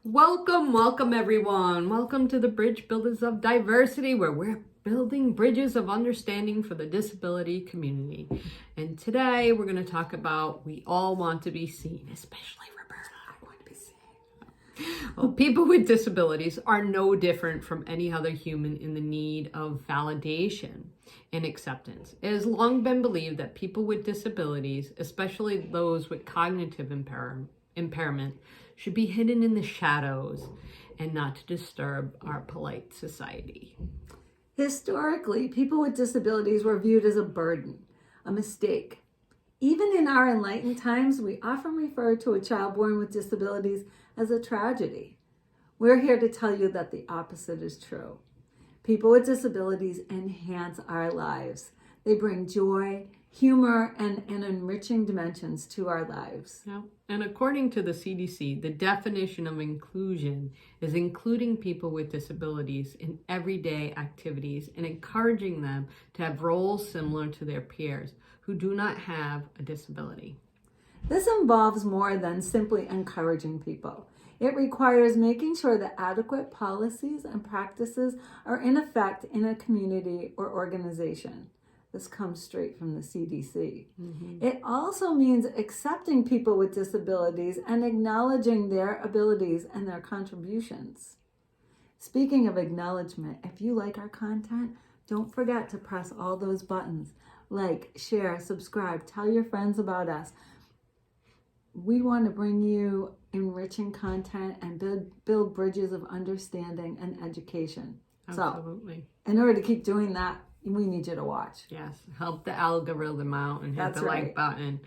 Welcome everyone. Welcome to the Bridge Builders of Diversity, where we're building bridges of understanding for the disability community. And today we're going to talk about we all want to be seen, especially Roberta. I want to be seen. Well, people with disabilities are no different from any other human in the need of validation and acceptance. It has long been believed that people with disabilities, especially those with cognitive impairment, should be hidden in the shadows and not to disturb our polite society. Historically, people with disabilities were viewed as a burden, a mistake. Even in our enlightened times, we often refer to a child born with disabilities as a tragedy. We're here to tell you that the opposite is true. People with disabilities enhance our lives. They bring joy, humor, and enriching dimensions to our lives. Yeah. And according to the CDC, the definition of inclusion is including people with disabilities in everyday activities and encouraging them to have roles similar to their peers who do not have a disability. This involves more than simply encouraging people. It requires making sure that adequate policies and practices are in effect in a community or organization. This comes straight from the CDC. Mm-hmm. It also means accepting people with disabilities and acknowledging their abilities and their contributions. Speaking of acknowledgement, if you like our content, don't forget to press all those buttons. Like, share, subscribe, tell your friends about us. We want to bring you enriching content and build bridges of understanding and education. Absolutely. So, in order to keep doing that, we need you to watch. Yes, help the algorithm out and hit That's the right. like button.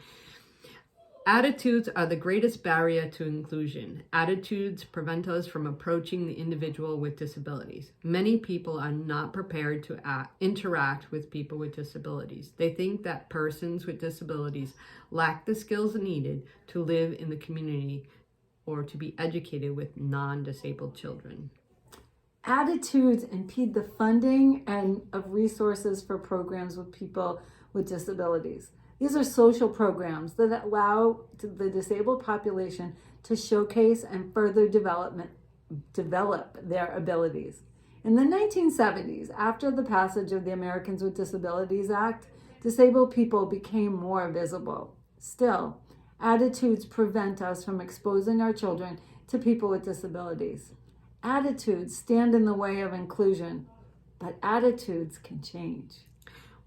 Attitudes are the greatest barrier to inclusion. Attitudes prevent us from approaching the individual with disabilities. Many people are not prepared to interact with people with disabilities. They think that persons with disabilities lack the skills needed to live in the community or to be educated with non-disabled children. Attitudes impede the funding and of resources for programs with people with disabilities. These are social programs that allow the disabled population to showcase and further develop their abilities. In the 1970s, after the passage of the Americans with Disabilities Act, disabled people became more visible. Still, attitudes prevent us from exposing our children to people with disabilities. Attitudes stand in the way of inclusion, but attitudes can change.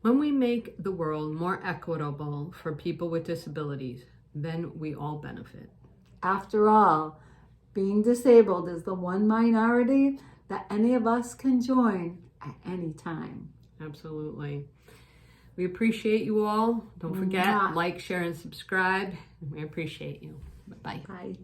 When we make the world more equitable for people with disabilities, then we all benefit. After all, being disabled is the one minority that any of us can join at any time. Absolutely. We appreciate you all. Don't forget, like, share, and subscribe. We appreciate you. Bye-bye. Bye.